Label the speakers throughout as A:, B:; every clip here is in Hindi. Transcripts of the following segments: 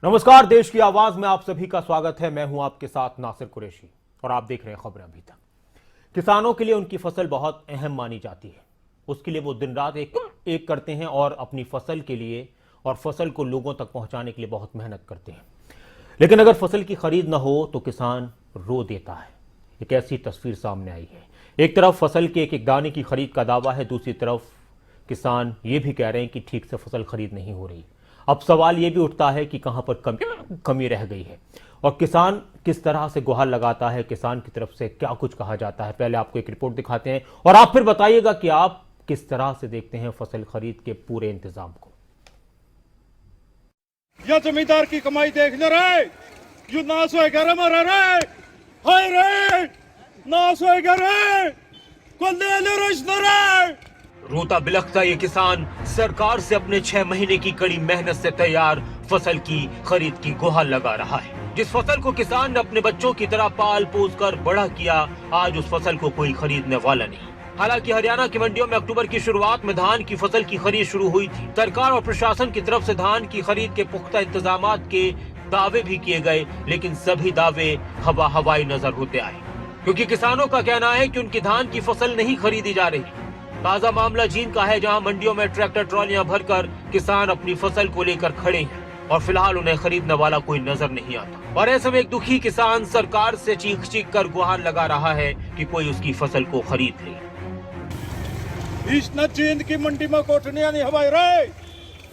A: नमस्कार, देश की आवाज में आप सभी का स्वागत है। मैं हूं आपके साथ नासिर कुरैशी और आप देख रहे हैं खबरें अभी तक। किसानों के लिए उनकी फसल बहुत अहम मानी जाती है। उसके लिए वो दिन रात एक करते हैं और अपनी फसल के लिए और फसल को लोगों तक पहुंचाने के लिए बहुत मेहनत करते हैं। लेकिन अगर फसल की खरीद न हो तो किसान रो देता है। एक ऐसी तस्वीर सामने आई है। एक तरफ फसल के एक एक दाने की खरीद का दावा है, दूसरी तरफ किसान ये भी कह रहे हैं कि ठीक से फसल खरीद नहीं हो रही। अब सवाल ये भी उठता है कि कहां पर कमी रह गई है और किसान किस तरह से गुहार लगाता है। किसान की तरफ से क्या कुछ कहा जाता है, पहले आपको एक रिपोर्ट दिखाते हैं और आप फिर बताइएगा कि आप किस तरह से देखते हैं फसल खरीद के पूरे इंतजाम को।
B: या जमींदार की कमाई देख ले रे, यू नाश होएगा रे मरा रे, हाय रे नाश होएगा रे, को ले ले रिश्ता रे।
A: रोता बिलखता ये किसान सरकार से अपने 6 महीने की कड़ी मेहनत से तैयार फसल की खरीद की गुहार लगा रहा है। जिस फसल को किसान ने अपने बच्चों की तरह पाल पोस कर बड़ा किया, आज उस फसल को कोई खरीदने वाला नहीं। हालांकि हरियाणा की मंडियों में अक्टूबर की शुरुआत में धान की फसल की खरीद शुरू हुई थी। सरकार और प्रशासन की तरफ से धान की खरीद के पुख्ता इंतजाम के दावे भी किए गए, लेकिन सभी दावे हवाई नजर होते आए, क्योंकि किसानों का कहना है कि उनकी धान की फसल नहीं खरीदी जा रही। ताजा मामला जींद का है, जहां मंडियों में ट्रैक्टर ट्रॉलियां भरकर किसान अपनी फसल को लेकर खड़े हैं और फिलहाल उन्हें खरीदने वाला कोई नजर नहीं आता। और ऐसे में एक दुखी किसान सरकार से चीख चीख कर गुहार लगा रहा है कि कोई उसकी फसल को खरीद ले।
B: इस न जींद की मंडी में कोठनिया नहीं हवाई रे,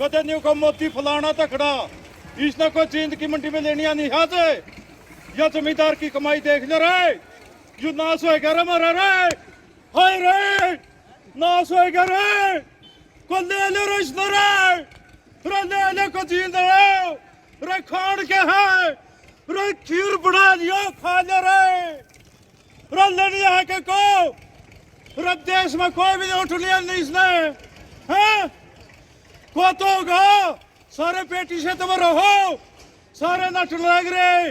B: कदे न्यू को मोती फलाना तकड़ा, इस न को जींद की मंडी में लेनिया नहीं हाथे। या जमींदार की कमाई देख ले रे, यू नाश होएगा रे मरा रे, हाय रे नाश होएगा रे, को ले ले रिश्ता रे, रे ले ले को जींद रे खान के है रे, खीर बना लियो खा ले रे लेनिया है के को रे, देश में कोई भी उठ लिया नहीं इसने हैं को तो होगा सारे पेटी से तुम रहो, सारे नट लग रहे।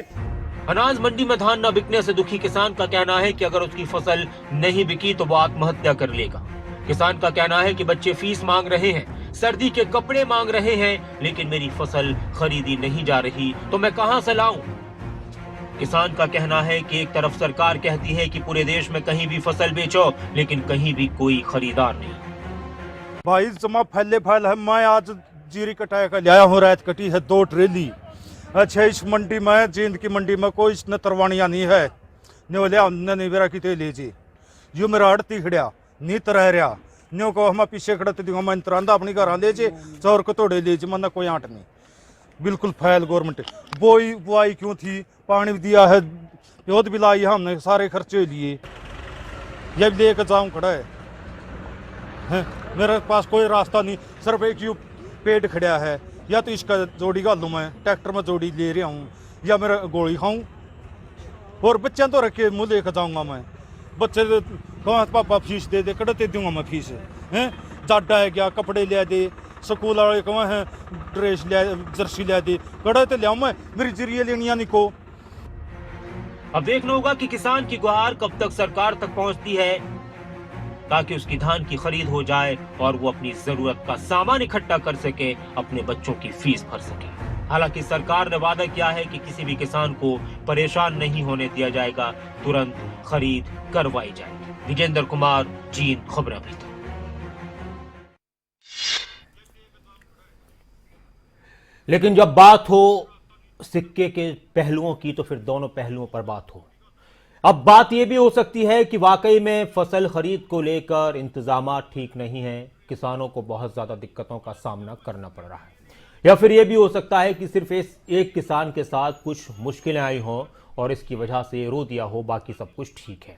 A: अनाज मंडी में धान न बिकने से दुखी किसान का कहना है कि अगर उसकी फसल नहीं बिकी तो वो आत्महत्या कर लेगा। किसान का कहना है कि बच्चे फीस मांग रहे हैं, सर्दी के कपड़े मांग रहे हैं, लेकिन मेरी फसल खरीदी नहीं जा रही तो मैं कहां से लाऊं। किसान का कहना है कि एक तरफ सरकार कहती है कि पूरे देश में कहीं भी फसल बेचो, लेकिन कहीं भी कोई खरीदार नहीं।
B: भाई जमा फैले फैल है, मैं आज जीरी कटाया का लाया हूँ, रात कटी है 2 ट्रेली। अच्छा इस मंडी में जींद की मंडी में कोई इसने तरवानिया नहीं है, नहीं बेरा की ले जी यू मेरा अड़ती खड़िया नी तरह रहा न्यो को हम पीछे खड़े तो मैं तरंदा अपनी घर ले जे चौर को तोड़े ले जे, मन कोई आंट नहीं, बिल्कुल फैल गवर्नमेंट बोई बुआई क्यों थी, पानी दिया है, जोत भी लाई हमने, सारे खर्चे लिए, जब लेकर जाऊं खड़ा है मेरे पास कोई रास्ता नहीं, सिर्फ एक यू पेड़ खड़ा है, या तो इसका जोड़ी गालू मैं ट्रैक्टर में जोड़ी ले रहा हूँ, या मेरा गोली खाऊं और बच्चे तो रखे मुँह लेकर जाऊंगा मैं। बच्चे कहाँ पापा फीस दे दे, कड़ते दूंगा मैं फीस हैं, जाडा है क्या कपड़े लिया दे, स्कूल वाले कहाँ हैं ड्रेस लिया जर्सी लिया दे, कड़ते लिया मैं, मेरी जरिए लेनिया नहीं को।
A: अब देखना होगा कि किसान की गुहार कब तक सरकार तक पहुंचती है, ताकि उसकी धान की खरीद हो जाए और वो अपनी जरूरत का सामान इकट्ठा कर सके, अपने बच्चों की फीस भर सके। हालांकि सरकार ने वादा किया है कि किसी भी किसान को परेशान नहीं होने दिया जाएगा, तुरंत खरीद करवाई जाएगी। विजेंद्र कुमार, जींद, खबरें अभी तक। लेकिन जब बात हो सिक्के के पहलुओं की तो फिर दोनों पहलुओं पर बात हो। अब बात यह भी हो सकती है कि वाकई में फसल खरीद को लेकर इंतजाम ठीक नहीं है, किसानों को बहुत ज्यादा दिक्कतों का सामना करना पड़ रहा है, या फिर यह भी हो सकता है कि सिर्फ एक किसान के साथ कुछ मुश्किलें आई हों और इसकी वजह से रो दिया हो, बाकी सब कुछ ठीक है।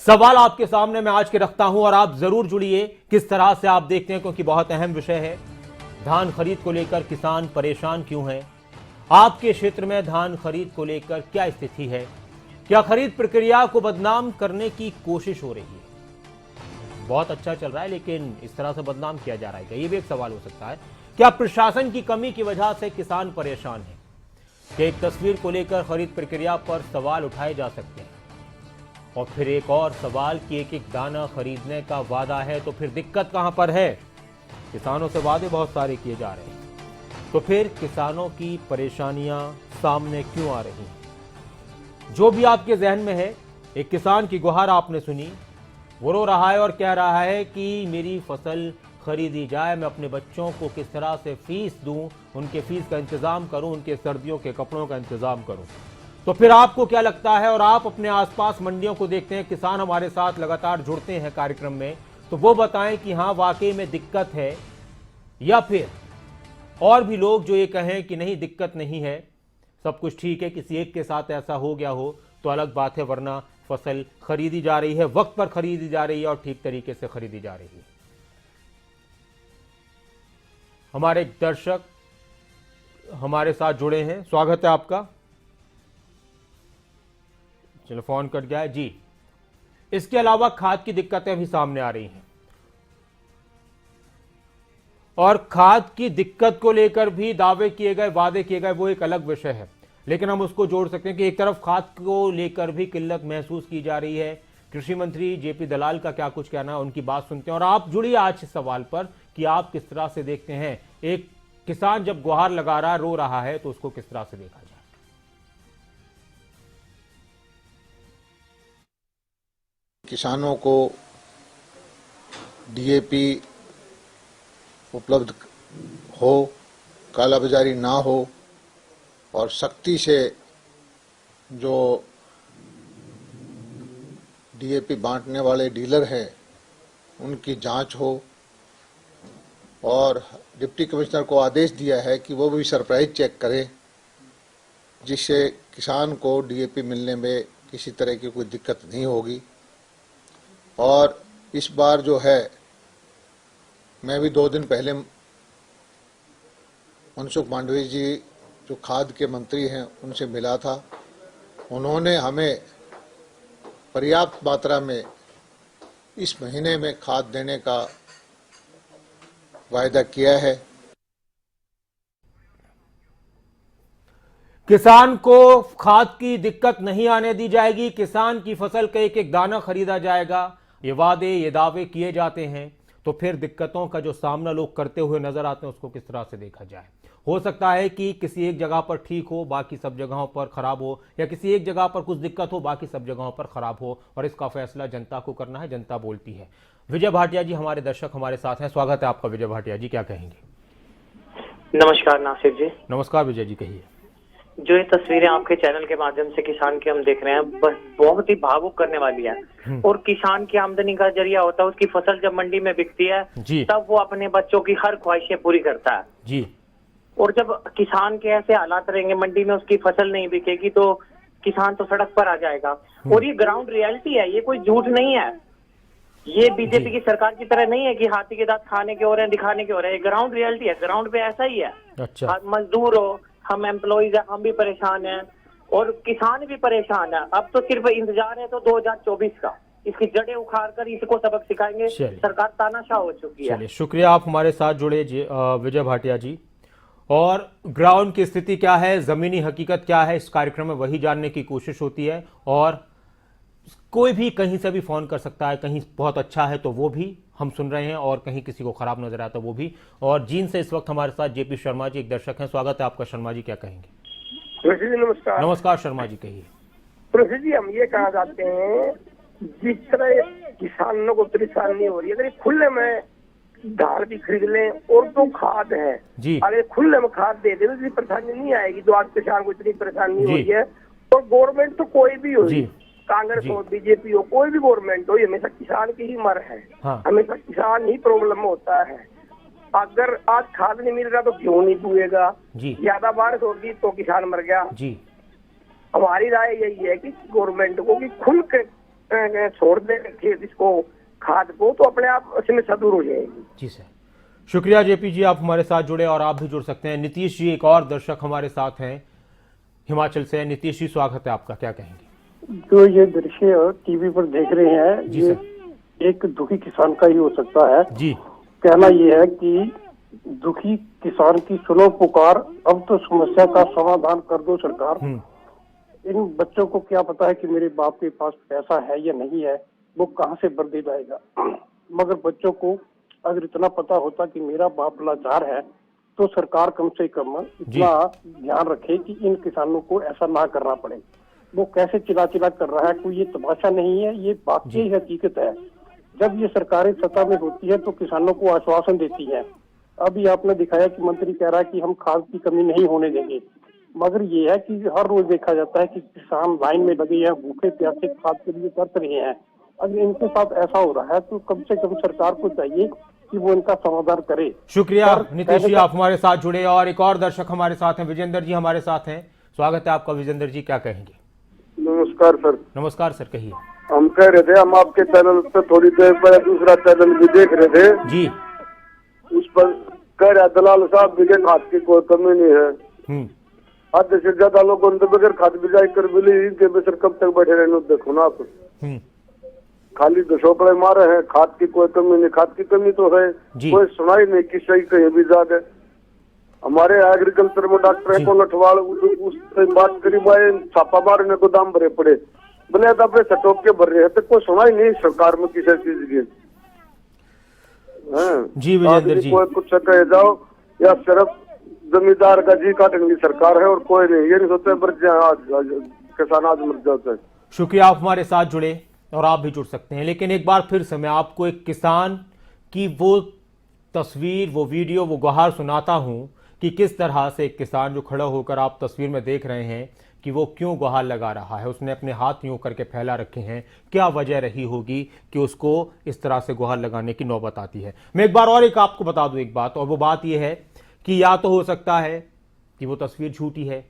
A: सवाल आपके सामने मैं आज के रखता हूं और आप जरूर जुड़िए किस तरह से आप देखते हैं, क्योंकि बहुत अहम विषय है। धान खरीद को लेकर किसान परेशान क्यों है, आपके क्षेत्र में धान खरीद को लेकर क्या स्थिति है, क्या खरीद प्रक्रिया को बदनाम करने की कोशिश हो रही है। बहुत अच्छा चल रहा है लेकिन इस तरह से बदनाम किया जा रहा है, ये भी एक सवाल हो सकता है। क्या प्रशासन की कमी की वजह से किसान परेशान है, क्या एक तस्वीर को लेकर खरीद प्रक्रिया पर सवाल उठाए जा सकते हैं। और फिर एक और सवाल कि एक एक दाना खरीदने का वादा है तो फिर दिक्कत कहां पर है। किसानों से वादे बहुत सारे किए जा रहे हैं, तो फिर किसानों की परेशानियां सामने क्यों आ रही हैं? जो भी आपके जहन में है, एक किसान की गुहार आपने सुनी, वो रो रहा है और कह रहा है कि मेरी फसल खरीदी जाए, मैं अपने बच्चों को किस तरह से फीस दूं, उनके फीस का इंतजाम करूं, उनके सर्दियों के कपड़ों का इंतजाम करूं। तो फिर आपको क्या लगता है, और आप अपने आसपास मंडियों को देखते हैं, किसान हमारे साथ लगातार जुड़ते हैं कार्यक्रम में, तो वो बताएं कि हाँ वाकई में दिक्कत है, या फिर और भी लोग जो ये कहें कि नहीं दिक्कत नहीं है, सब कुछ ठीक है, किसी एक के साथ ऐसा हो गया हो तो अलग बात है, वरना फसल खरीदी जा रही है, वक्त पर खरीदी जा रही है और ठीक तरीके से खरीदी जा रही है। हमारे एक दर्शक हमारे साथ जुड़े हैं, स्वागत है आपका। चलो फोन कट गया है जी। इसके अलावा खाद की दिक्कतें भी सामने आ रही हैं, और खाद की दिक्कत को लेकर भी दावे किए गए, वादे किए गए, वो एक अलग विषय है, लेकिन हम उसको जोड़ सकते हैं कि एक तरफ खाद को लेकर भी किल्लत महसूस की जा रही है। कृषि मंत्री जेपी दलाल का क्या कुछ कहना है, उनकी बात सुनते हैं। और आप जुड़िए आज इस सवाल पर कि आप किस तरह से देखते हैं, एक किसान जब गुहार लगा रहा है, रो रहा है, तो उसको किस तरह से देखा जाए।
C: किसानों को डीएपी उपलब्ध हो, कालाबाजारी ना हो, और सख्ती से जो डीएपी बांटने वाले डीलर हैं उनकी जांच हो, और डिप्टी कमिश्नर को आदेश दिया है कि वो भी सरप्राइज चेक करे, जिससे किसान को डीएपी मिलने में किसी तरह की कोई दिक्कत नहीं होगी। और इस बार जो है, मैं भी 2 दिन पहले मनसुख मांडवी जी जो खाद के मंत्री हैं उनसे मिला था। उन्होंने हमें पर्याप्त मात्रा में इस महीने में खाद देने का वायदा किया है।
A: किसान को खाद की दिक्कत नहीं आने दी जाएगी, किसान की फसल का एक एक दाना खरीदा जाएगा, ये वादे, ये दावे किए जाते हैं। तो फिर दिक्कतों का जो सामना लोग करते हुए नजर आते हैं, उसको किस तरह से देखा जाए। हो सकता है कि किसी एक जगह पर ठीक हो, बाकी सब जगहों पर खराब हो, या किसी एक जगह पर कुछ दिक्कत हो, बाकी सब जगहों पर खराब हो, और इसका फैसला जनता को करना है, जनता बोलती है। विजय भाटिया जी हमारे दर्शक हमारे साथ हैं, स्वागत है आपका। विजय भाटिया जी क्या कहेंगे?
D: नमस्कार नासिर जी।
A: नमस्कार विजय जी, कहिए।
D: जो ये तस्वीरें आपके चैनल के माध्यम से किसान की हम देख रहे हैं, बस बहुत ही भावुक करने वाली है। और किसान की आमदनी का जरिया होता है, उसकी फसल जब मंडी में बिकती है तब वो अपने बच्चों की हर ख्वाहिशें पूरी करता है
A: जी।
D: और जब किसान के ऐसे हालात रहेंगे, मंडी में उसकी फसल नहीं बिकेगी, तो किसान तो सड़क पर आ जाएगा। और ये ग्राउंड रियलिटी है, ये कोई झूठ नहीं है। ये बीजेपी की सरकार की तरह नहीं है कि हाथी के दांत खाने के हो रहे हैं, दिखाने के हो रहे हैं। ये ग्राउंड रियलिटी है, ग्राउंड पे ऐसा ही है।
A: अच्छा।
D: मजदूर हो, हम एम्प्लॉइज हैं, हम भी परेशान हैं और किसान भी परेशान है। अब तो सिर्फ इंतजार है तो 2024 का, इसकी जड़ें उखाड़ कर इसको सबक सिखाएंगे। सरकार तानाशाह हो चुकी है।
A: चलिए, शुक्रिया आप हमारे साथ जुड़े विजय भाटिया जी। और ग्राउंड की स्थिति क्या है, जमीनी हकीकत क्या है, इस कार्यक्रम में वही जानने की कोशिश होती है। और कोई भी कहीं से भी फोन कर सकता है, कहीं बहुत अच्छा है तो वो भी हम सुन रहे हैं, और कहीं किसी को खराब नजर आता वो भी। और जींद से इस वक्त हमारे साथ जेपी शर्मा जी एक दर्शक हैं, स्वागत है आपका। शर्मा जी क्या कहेंगे?
E: नमस्कार।
A: नमस्कार शर्मा जी, कहिए।
E: प्रसिद्ध जी, हम ये कहना चाहते हैं, जिस तरह किसानों को परेशानी हो रही है, अगर खुले में धान भी खरीद लें और तो खाद है
A: जी,
E: अगर खुले में खाद दे दे तो इतनी परेशानी नहीं आएगी जो आज किसान को इतनी परेशानी हो रही है। और गवर्नमेंट तो कोई भी हो, कांग्रेस हो, बीजेपी हो, कोई भी गवर्नमेंट हो, हमेशा किसान की ही मर है। हाँ। हमेशा किसान ही प्रॉब्लम होता है। अगर आज खाद नहीं मिल रहा तो गेहूं नहीं बुएगा, ज्यादा बारिश होगी तो किसान मर गया जी। हमारी राय यही है कि गवर्नमेंट को कि खुल के छोड़ दे खेत इसको, खाद को, तो अपने आप समस्या दूर हो जाएगी।
A: जी सर, शुक्रिया जेपी जी, आप हमारे साथ जुड़े। और आप भी जुड़ सकते हैं। नीतीश जी एक और दर्शक हमारे साथ हैं हिमाचल से। नीतीश जी स्वागत है आपका, क्या कहेंगे?
F: जो ये दृश्य टीवी पर देख रहे हैं,
A: जी
F: ये एक दुखी किसान का ही हो सकता है
A: जी।
F: कहना ये है कि दुखी किसान की सुनो पुकार, अब तो समस्या का समाधान कर दो सरकार। इन बच्चों को क्या पता है कि मेरे बाप के पास पैसा है या नहीं है, वो कहाँ से बर्दी जाएगा। मगर बच्चों को अगर इतना पता होता कि मेरा बाप लाचार है तो सरकार कम से कम इतना ध्यान रखे कि इन किसानों को ऐसा ना करना पड़े। वो कैसे चिल्ला चिल्ला कर रहा है, कोई ये तमाशा नहीं है, ये वाकई हकीकत है। जब ये सरकारें सत्ता में होती है तो किसानों को आश्वासन देती है। अभी आपने दिखाया कि मंत्री कह रहा है कि हम खाद की कमी नहीं होने देंगे, मगर ये है कि हर रोज देखा जाता है कि किसान लाइन में लगे हैं, भूखे प्यासे खाद के लिए तरस रहे हैं। अगर इनके साथ ऐसा हो रहा है तो कम से कम सरकार को चाहिए कि वो इनका समाधान करे।
A: शुक्रिया नीतीश जी, आप हमारे साथ जुड़े। और एक और दर्शक हमारे साथ हैं, विजेंद्र जी हमारे साथ हैं। स्वागत है आपका विजेंद्र जी, क्या कहेंगे?
G: नमस्कार सर।
A: नमस्कार सर, कहिए।
G: हम कह रहे थे, हम आपके चैनल पे थोड़ी देर पहले दूसरा चैनल भी देख रहे थे
A: जी,
G: उस पर कह रहा दलाल साहब बिगड़ खाद की कोई कमी नहीं है। आधे से ज्यादा लोगों ने तो बगैर खाद बिजाई कर मिली, इनके बेसर कब तक बैठे रहने, देखो ना आप। खाली घसोकड़े मारे हैं, खाद की कोई कमी नहीं। खाद की कमी तो है, कोई सुनाई नहीं कि सही कहीं भी जाके। हमारे एग्रीकल्चर में डॉक्टर है को लठवाल उससे बात करी, छापा मारने को दाम भरे पड़े, बोले अपने सटोक के भर रहे हैं, तो कोई सुनाई नहीं सरकार में किसी चीज की।
A: जी विजेंद्र जी,
G: कोई कुछ कहे जाओ या सिर्फ जमींदार का जी काटने की सरकार है और कोई नहीं। ये नहीं सोचते पर किसान आज मर जाते हैं।
A: शुक्रिया, आप हमारे साथ जुड़े और आप भी जुड़ सकते हैं। लेकिन एक बार फिर से मैं आपको एक किसान की वो तस्वीर, वो वीडियो, वो गुहार सुनाता हूं कि किस तरह से एक किसान जो खड़ा होकर आप तस्वीर में देख रहे हैं कि वो क्यों गुहार लगा रहा है। उसने अपने हाथ यूं करके फैला रखे हैं, क्या वजह रही होगी कि उसको इस तरह से गुहार लगाने की नौबत आती है। मैं एक बार और एक आपको बता दूं एक बात, और वो बात यह है कि या तो हो सकता है कि वो तस्वीर झूठी है,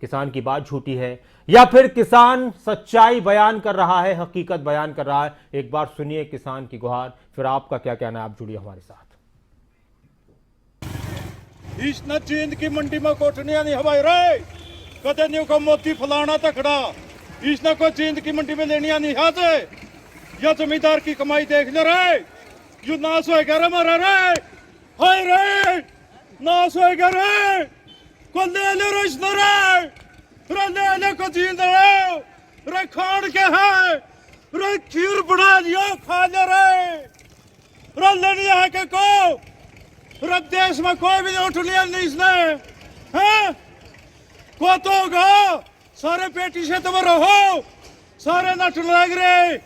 A: किसान की बात झूठी है, या फिर किसान सच्चाई बयान कर रहा है, हकीकत बयान कर रहा है। एक बार सुनिए किसान की गुहार, फिर आपका क्या कहना है, आप जुड़िए हमारे साथ।
B: इसने चीन की मंडी में कोठनिया नहीं हवाई रहे, कदे न्यू का मोती फलाना तकड़ा, इसने को चीन की मंडी में लेनिया नहीं आते। या जमींदार की कमाई देख ले रहे, यू नाश हो गया मरा रे, हाय रे नाश हो गया रे, को ले ले रश्न रे ले को जींद रे खान के है रे, खीर बना लियो खा ले रे लेनी है के को रे, देश में कोई भी उठ लिया नहीं इसने हैं को तो होगा। सारे पेटी से तुम रहो, सारे नट लग रहे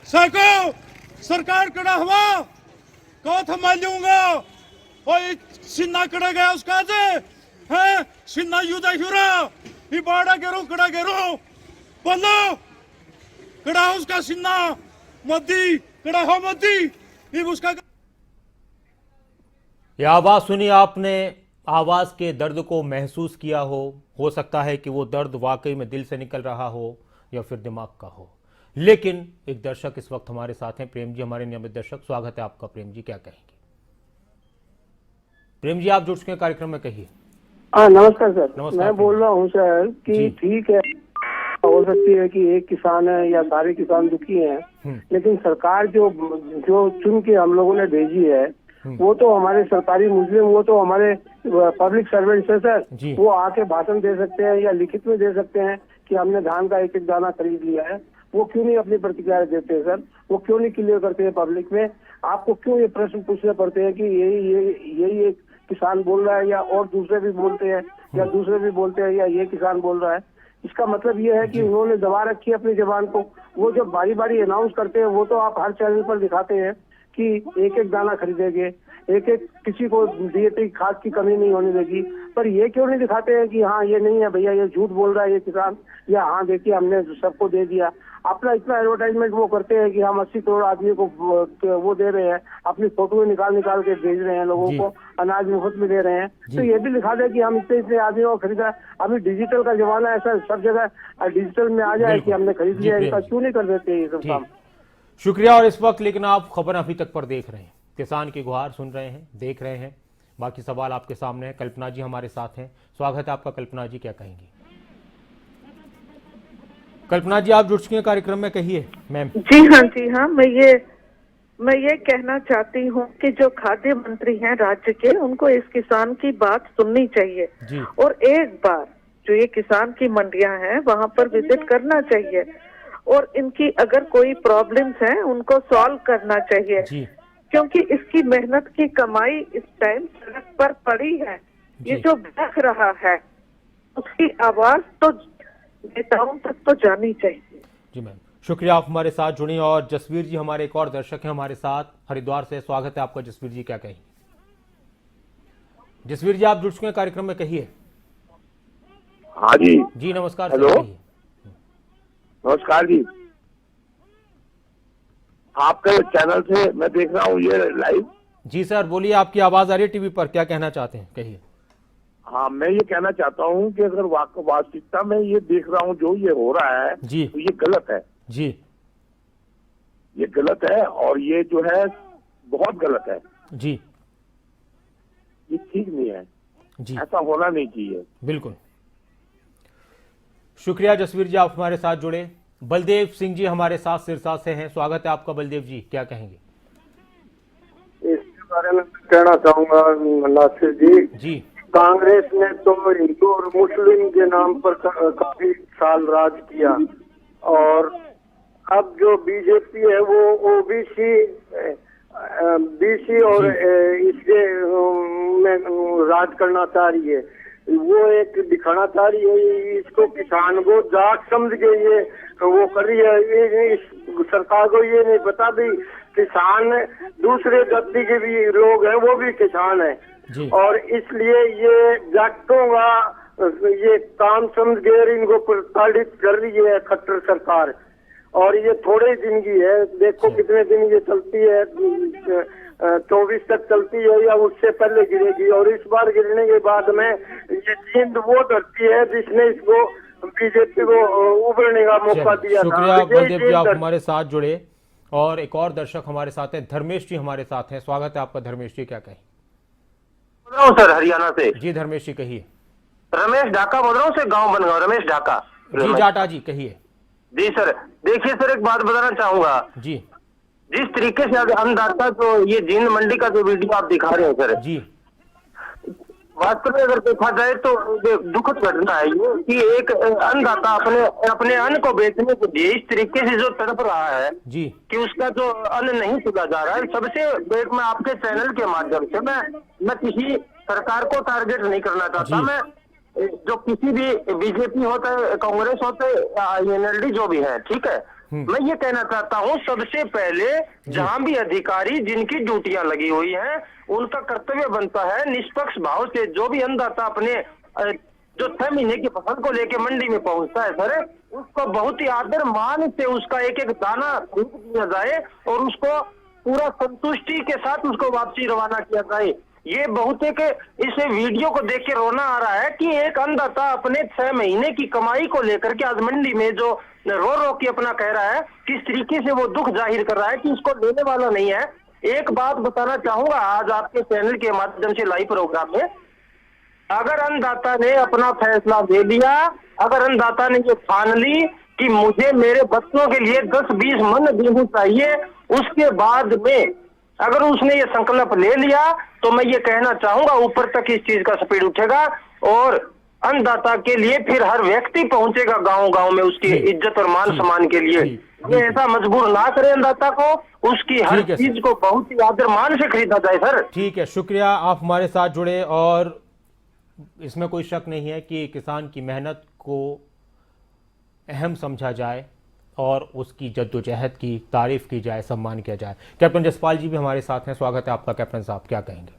B: सको सरकार कड़ा हुआ को थमा लूंगा, कोई सिन्ना कड़ा गया उसका जे है, सिन्ना युदा हुरा ये बाड़ा गेरो कड़ा गेरो बोलो कड़ा उसका सिन्ना मोदी कड़ा हो मोदी ये उसका।
A: ये आवाज सुनी आपने, आवाज के दर्द को महसूस किया हो सकता है कि वो दर्द वाकई में दिल से निकल रहा हो या फिर दिमाग का हो। लेकिन एक दर्शक इस वक्त हमारे साथ हैं, प्रेम जी, हमारे नियमित दर्शक। स्वागत है आपका प्रेम जी, क्या कहेंगे? प्रेम जी, आप जुड़ चुके हैं कार्यक्रम में, कहिए।
F: नमस्कार सर।
A: नमस्कार,
F: मैं बोल रहा हूँ सर कि ठीक है, हो सकती है कि एक किसान है या सारे किसान दुखी हैं, लेकिन सरकार जो चुन के हम लोगों ने भेजी है वो तो हमारे सरकारी मुस्लिम, वो तो हमारे पब्लिक सर्वेंट्स है सर। वो आके भाषण दे सकते हैं या लिखित में दे सकते हैं कि हमने धान का एक एक दाना खरीद लिया है। वो क्यों नहीं अपनी प्रतिक्रिया देते हैं सर? वो क्यों नहीं क्लियर करते हैं पब्लिक में? आपको क्यों ये प्रश्न पूछने पड़ते हैं कि यही एक किसान बोल रहा है या और दूसरे भी बोलते हैं या दूसरे भी बोलते हैं या ये किसान बोल रहा है? इसका मतलब ये है कि उन्होंने दबा रखी है अपनी जबान को। वो जब बारी बारी अनाउंस करते हैं वो तो आप हर चैनल पर दिखाते हैं कि एक एक दाना खरीदेंगे, एक एक किसी को डीएपी खाद की कमी नहीं होने देगी, पर ये क्यों नहीं दिखाते हैं कि हाँ ये नहीं है भैया, ये झूठ बोल रहा है ये किसान, या हाँ देखिए हमने सबको दे दिया। अपना इतना एडवर्टाइजमेंट वो करते हैं कि हम 80 करोड़ आदमी को वो दे रहे हैं, अपनी फोटो निकाल के भेज रहे हैं लोगों को, अनाज मुफ्त में दे रहे हैं। तो ये भी दिखा दे कि हम इतने आदमियों को खरीदा। अभी डिजिटल का जमाना है सर, सब जगह डिजिटल में आ जाए कि हमने खरीद लिया, इसका क्यों नहीं कर देते ये सब काम?
A: शुक्रिया। और इस वक्त लेकिन आप खबर अभी तक पर देख रहे हैं, किसान की गुहार सुन रहे हैं, देख रहे हैं, बाकी सवाल आपके सामने है। कल्पना जी हमारे साथ हैं, स्वागत है आपका। कल्पना जी, क्या कहेंगी? कल्पना जी, आप जुड़ चुके हैं कार्यक्रम में, कहिए मैम।
H: जी हाँ, मैं ये कहना चाहती हूँ कि जो खाद्य मंत्री हैं राज्य के, उनको इस किसान की बात सुननी चाहिए और एक बार जो ये किसान की मंडियां हैं वहां पर विजिट करना चाहिए और इनकी अगर कोई प्रॉब्लम्स हैं उनको सॉल्व करना चाहिए, क्योंकि इसकी मेहनत की कमाई इस टाइम सड़क पर पड़ी है, ये जो बह रहा है, उसकी आवाज तो नेताओं तक तो जानी चाहिए।
A: जी मैम, शुक्रिया आप हमारे साथ जुड़ी। और जसवीर जी हमारे एक और दर्शक हैं हमारे साथ हरिद्वार से, स्वागत है आपका जसवीर जी, क्या कहेंगे? जसवीर जी आप जुड़ चुके हैं कार्यक्रम में, कहिए।
I: हाँ जी
A: जी नमस्कार।
I: हेलो, नमस्कार जी। आपके चैनल से मैं देख रहा हूँ ये लाइव।
A: जी सर बोलिए, आपकी आवाज आ रही है टीवी पर, क्या कहना चाहते हैं, कहिए।
I: हाँ, मैं ये कहना चाहता हूँ कि अगर वास्तविकता में ये देख रहा हूँ जो ये हो रहा है
A: जी,
I: तो ये गलत है
A: जी,
I: ये गलत है, और ये जो है बहुत गलत है
A: जी,
I: ये ठीक नहीं है
A: जी,
I: ऐसा होना नहीं चाहिए।
A: बिल्कुल। शुक्रिया जसवीर जी आप हमारे साथ जुड़े। बलदेव सिंह जी हमारे साथ सिरसा से हैं, स्वागत है आपका बलदेव जी, क्या कहेंगे?
G: इसके बारे में कहना चाहूंगा नासिर जी,
A: जी,
G: कांग्रेस ने तो हिंदू और मुस्लिम के नाम पर काफी साल राज किया, और अब जो बीजेपी है वो ओबीसी और इसके में राज करना चाह रही है। वो एक दिखाना चाह रही है, इसको किसान को जाट समझ के ये वो कर रही है। इस सरकार को ये नहीं पता भी किसान दूसरे जाति के भी लोग हैं, वो भी किसान है, और इसलिए ये जाटों का ये काम समझ के इनको प्रताड़ित कर रही है खट्टर सरकार। और ये थोड़े दिन की है, देखो कितने दिन ये चलती है, 24 तक चलती है या उससे पहले गिरेगी। और इस बार गिरने के बाद में ये जींद वो धरती है जिसने इसको बीजेपी को उभरने का मौका दिया।
A: शुक्रिया बलदेव जी आप हमारे साथ जुड़े। और एक और दर्शक हमारे साथ हैं, धर्मेश जी हमारे साथ हैं, स्वागत है आपका धर्मेश जी, क्या कहें?
J: बोल रहा हूँ सर हरियाणा से।
A: जी धर्मेश जी कहिए।
J: रमेश ढाका बोल रहा हूँ से गांव बनगांव, रमेश ढाका।
A: जी जाटा जी कहिए।
J: जी सर, देखिए सर एक बात बताना चाहूंगा जी, जिस तरीके से अन्नदाता जो ये जींद मंडी का जो वीडियो आप दिखा रहे हैं सर
A: जी,
J: वास्तव में अगर देखा जाए तो दुखद घटना है ये कि एक अन्नदाता अपने अन्न को बेचने के लिए इस तरीके से जो तड़प रहा है
A: जी
J: कि उसका जो अन्न नहीं चुका जा रहा है। सबसे एक मैं आपके चैनल के माध्यम से मैं किसी सरकार को टारगेट नहीं करना चाहता, मैं जो किसी भी बीजेपी होता है, कांग्रेस होता है, एनएलडी जो भी है, ठीक है, मैं ये कहना चाहता हूँ सबसे पहले जहां भी अधिकारी जिनकी ड्यूटियां लगी हुई हैं उनका कर्तव्य बनता है निष्पक्ष भाव से जो भी अन्नदाता अपने जो 6 महीने की फसल को लेके मंडी में पहुंचता है सर, उसको बहुत ही आदर मान से उसका एक एक दाना खरीद दिया जाए और उसको पूरा संतुष्टि के साथ उसको वापसी रवाना किया जाए। ये बहुत एक इस वीडियो को देख के रोना आ रहा है कि एक अन्नदाता अपने 6 महीने की कमाई को लेकर के आज मंडी में जो रो रो के अपना कह रहा है, किस तरीके से वो दुख जाहिर कर रहा है कि इसको लेने वाला नहीं है। एक बात बताना चाहूंगा आज आपके चैनल के माध्यम से लाइव प्रोग्राम में, अगर अन्नदाता ने अपना फैसला दे लिया, अगर अन्नदाता ने ये ठान ली कि मुझे मेरे बच्चों के लिए 10-20 मन गेहूं चाहिए, उसके बाद में अगर उसने ये संकल्प ले लिया तो मैं ये कहना चाहूंगा ऊपर तक इस चीज का स्पीड उठेगा और अन्नदाता के लिए फिर हर व्यक्ति पहुंचेगा गांव गांव में उसकी इज्जत और मान सम्मान के लिए। ये ऐसा मजबूर ना करे अन्नदाता को, उसकी हर चीज को बहुत ही आदर मान से खरीदा जाए सर।
A: ठीक है, शुक्रिया आप हमारे साथ जुड़े। और इसमें कोई शक नहीं है कि किसान की मेहनत को अहम समझा जाए और उसकी जद्दोजहद की तारीफ की जाए, सम्मान किया जाए। कैप्टन जसपाल जी भी हमारे साथ हैं, स्वागत है आपका कैप्टन साहब, क्या कहेंगे?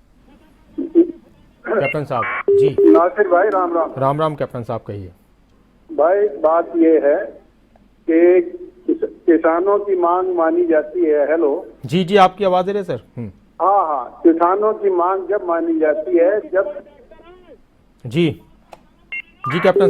A: कैप्टन साहब जी।
G: नासिर भाई राम राम।
A: राम राम कैप्टन साहब कहिए।
G: भाई बात ये है कि किसानों की मांग मानी जाती है। हेलो
A: जी जी आपकी आवाज है सर।
G: हाँ हाँ, किसानों की मांग जब मानी जाती है जब
A: जी जी कैप्टन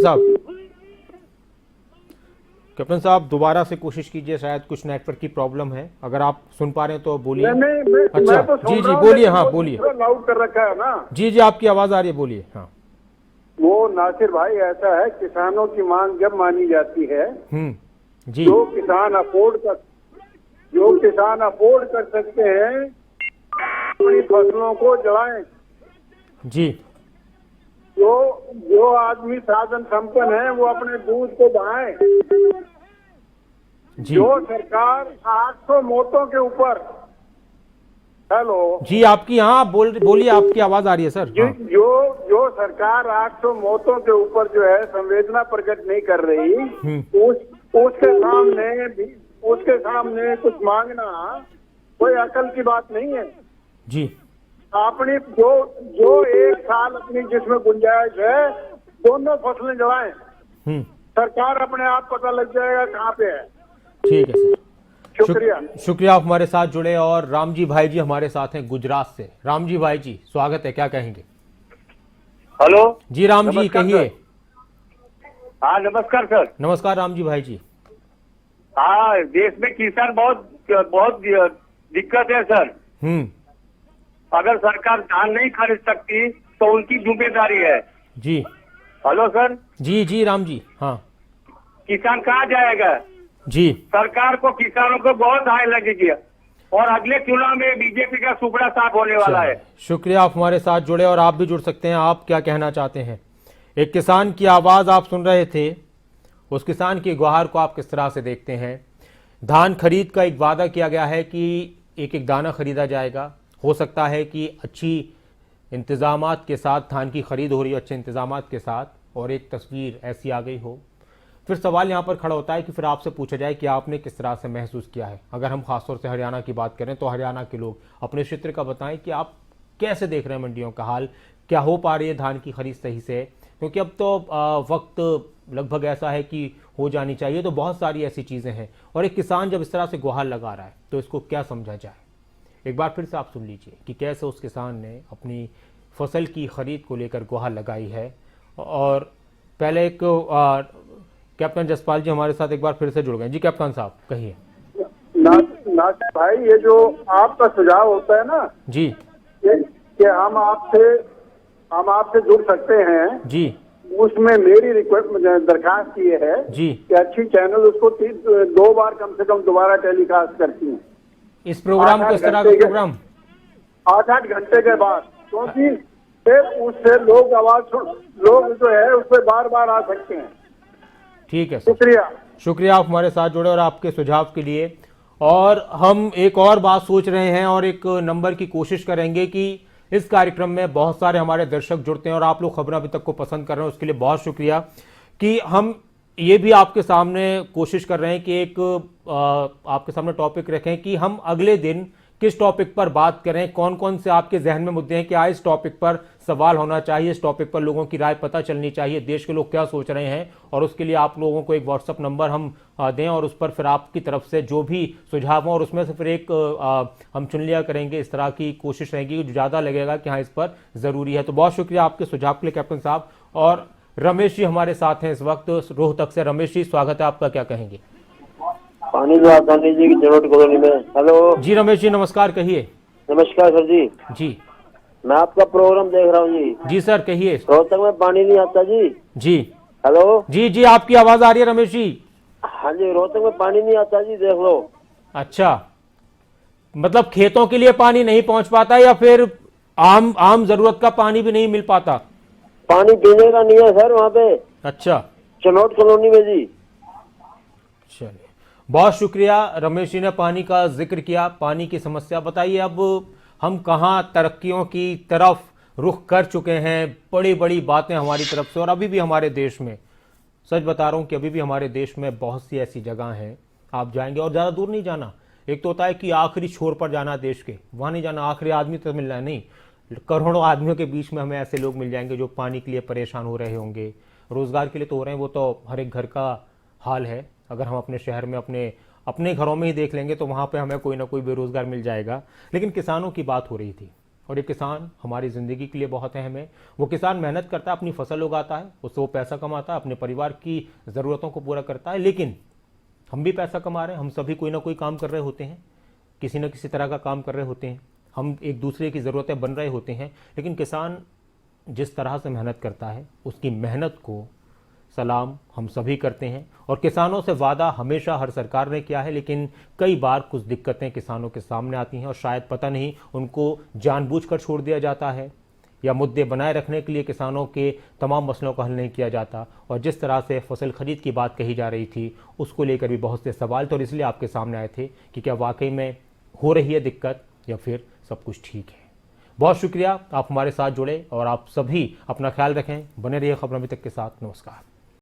A: साहब दोबारा से कोशिश कीजिए, शायद कुछ नेटवर्क की प्रॉब्लम है, अगर आप सुन पा रहे हैं तो बोलिए। अच्छा
G: मैं तो
A: जी जी बोलिए। हाँ बोलिए।
G: लाउड कर रखा है ना।
A: जी जी आपकी आवाज आ रही है, बोलिए। हाँ
G: वो नासिर भाई ऐसा है, किसानों की मांग जब मानी जाती है
A: जी,
G: जो किसान अफोर्ड कर सकते हैं अपनी फसलों को जलाएं
A: जी,
G: जो आदमी साधन संपन्न है वो अपने दूध को बहाएं। जो सरकार 800 मौतों के ऊपर
K: हेलो
A: जी, आपकी यहाँ बोलिए, आपकी आवाज आ रही है सर। हाँ।
K: जो सरकार 800 मौतों के ऊपर जो है संवेदना प्रकट नहीं कर रही, उसके सामने कुछ मांगना कोई अकल की बात नहीं है
A: जी।
K: अपनी जो 1 साल अपनी जिसमें गुंजाइश है, दोनों फसलें जलाएं, सरकार अपने आप पता लग जाएगा कहाँ पे है।
A: ठीक है सर,
K: शुक्रिया।
A: शुक्रिया आप हमारे साथ जुड़े। और राम जी भाई जी हमारे साथ हैं गुजरात से। राम जी भाई जी स्वागत है, क्या कहेंगे?
L: हेलो
A: जी राम जी कहिए।
L: हाँ नमस्कार सर।
A: नमस्कार राम जी भाई जी।
L: हाँ, देश में किसान बहुत दिक्कत है सर। अगर सरकार धान नहीं खरीद सकती तो उनकी जिम्मेदारी है
A: जी।
L: Hello sir.
A: जी राम जी। हाँ,
L: किसान कहाँ जाएगा
A: जी?
L: सरकार को, किसानों को बहुत हाय लगेगी और अगले चुनाव में बीजेपी का सुपड़ा साफ होने वाला है।
A: शुक्रिया आप हमारे साथ जुड़े और आप भी जुड़ सकते हैं। आप क्या कहना चाहते हैं? एक किसान की आवाज आप सुन रहे थे, उस किसान की गुहार को आप किस तरह से देखते हैं? धान खरीद का एक वादा किया गया है कि एक एक दाना खरीदा जाएगा। हो सकता है कि अच्छी इंतजामात के साथ धान की खरीद हो रही है, अच्छे इंतजामात के साथ, और एक तस्वीर ऐसी आ गई हो। फिर सवाल यहाँ पर खड़ा होता है कि फिर आपसे पूछा जाए कि आपने किस तरह से महसूस किया है। अगर हम खासतौर से हरियाणा की बात करें तो हरियाणा के लोग अपने क्षेत्र का बताएं कि आप कैसे देख रहे हैं मंडियों का हाल, क्या हो पा रही है धान की खरीद सही से? क्योंकि अब तो वक्त लगभग ऐसा है कि हो जानी चाहिए, तो बहुत सारी ऐसी चीज़ें हैं। और एक किसान जब इस तरह से गुहार लगा रहा है तो इसको क्या समझा जाए? एक बार फिर से आप सुन लीजिए कि कैसे उस किसान ने अपनी फसल की खरीद को लेकर गुहार लगाई है। और पहले एक कैप्टन जसपाल जी हमारे साथ एक बार फिर से जुड़ गए। जी कैप्टन साहब कहिए।
K: नासिर भाई, ये जो आपका सुझाव होता है ना
A: जी,
K: कि हम आपसे जुड़ सकते हैं
A: जी,
K: उसमें मेरी रिक्वेस्ट, दरखास्त ये है
A: जी
K: कि अच्छी चैनल उसको 2 बार कम से कम दोबारा टेलीकास्ट करती हैं
A: इस प्रोग्राम को, इस तरह का प्रोग्राम
K: 8-8 घंटे के बाद, क्योंकि फिर उससे लोग जो है उस पर बार बार आ सकते हैं।
A: ठीक है,
K: शुक्रिया
A: आप हमारे साथ जुड़े और आपके सुझाव के लिए। और हम एक और बात सोच रहे हैं और एक नंबर की कोशिश करेंगे कि इस कार्यक्रम में बहुत सारे हमारे दर्शक जुड़ते हैं और आप लोग खबरें अभी तक को पसंद कर रहे हैं, उसके लिए बहुत शुक्रिया। कि हम ये भी आपके सामने कोशिश कर रहे हैं कि एक आपके सामने टॉपिक रखें कि हम अगले दिन किस टॉपिक पर बात करें, कौन कौन से आपके जहन में मुद्दे हैं, क्या इस टॉपिक पर सवाल होना चाहिए, इस टॉपिक पर लोगों की राय पता चलनी चाहिए, देश के लोग क्या सोच रहे हैं। और उसके लिए आप लोगों को एक व्हाट्सअप नंबर हम दें और उस पर फिर आपकी तरफ से जो भी सुझाव हो और उसमें से फिर एक हम चुन लिया करेंगे। इस तरह की कोशिश रहेगी जो ज़्यादा लगेगा कि हाँ इस पर ज़रूरी है। तो बहुत शुक्रिया आपके सुझाव के लिए कैप्टन साहब। और रमेश जी हमारे साथ हैं इस वक्त रोहतक से। रमेश जी स्वागत है आपका, क्या कहेंगे?
M: पानी जो गांधी जी की जरूरत कॉलोनी में। हेलो
A: जी रमेश जी नमस्कार, कहिए।
M: नमस्कार सर जी।
A: जी
M: मैं आपका प्रोग्राम देख रहा हूँ जी।
A: जी सर कहिए।
M: रोहतक में पानी नहीं आता जी।
A: जी
M: हेलो।
A: जी आपकी आवाज आ रही है रमेश जी।
M: हाँ जी, रोहतक में पानी नहीं आता जी, देख लो।
A: अच्छा, मतलब खेतों के लिए पानी नहीं पहुंच पाता या फिर आम जरूरत का पानी भी नहीं मिल पाता?
M: पानी पीने का नहीं है सर वहाँ पे।
A: अच्छा,
M: चनौट कॉलोनी में जी।
A: चलिए बहुत शुक्रिया रमेश जी ने पानी का जिक्र किया, पानी की समस्या बताइए। अब हम कहाँ तरक्कियों की तरफ रुख कर चुके हैं, बड़ी बड़ी बातें हमारी तरफ से। और अभी भी हमारे देश में, सच बता रहा हूँ कि अभी भी हमारे देश में बहुत सी ऐसी जगह हैं, आप जाएंगे और ज़्यादा दूर नहीं जाना। एक तो होता है कि आखिरी छोर पर जाना देश के, वहाँ नहीं जाना, आखिरी आदमी तक मिलना है, नहीं, करोड़ों आदमियों के बीच में हमें ऐसे लोग मिल जाएंगे जो पानी के लिए परेशान हो रहे होंगे, रोज़गार के लिए तो हो रहे हैं, वो तो हर एक घर का हाल है। अगर हम अपने शहर में अपने घरों में ही देख लेंगे तो वहाँ पे हमें कोई ना कोई बेरोज़गार मिल जाएगा। लेकिन किसानों की बात हो रही थी और ये किसान हमारी ज़िंदगी के लिए बहुत अहम है। वो किसान मेहनत करता है, अपनी फसल उगाता है, उससे वो पैसा कमाता है, अपने परिवार की ज़रूरतों को पूरा करता है। लेकिन हम भी पैसा कमा रहे हैं, हम सभी कोई ना कोई काम कर रहे होते हैं, किसी न किसी तरह का काम कर रहे होते हैं, हम एक दूसरे की ज़रूरतें बन रहे होते हैं। लेकिन किसान जिस तरह से मेहनत करता है, उसकी मेहनत को सलाम हम सभी करते हैं। और किसानों से वादा हमेशा हर सरकार ने किया है, लेकिन कई बार कुछ दिक्कतें किसानों के सामने आती हैं और शायद पता नहीं उनको जानबूझकर छोड़ दिया जाता है या मुद्दे बनाए रखने के लिए किसानों के तमाम मसलों का हल नहीं किया जाता। और जिस तरह से फसल खरीद की बात कही जा रही थी उसको लेकर भी बहुत से सवाल थे और इसलिए आपके सामने आए थे कि क्या वाकई में हो रही है दिक्कत या फिर सब कुछ ठीक है। बहुत शुक्रिया, आप हमारे साथ जुड़े और आप सभी अपना ख्याल रखें। बने रहिए खबर अभी तक के साथ। नमस्कार।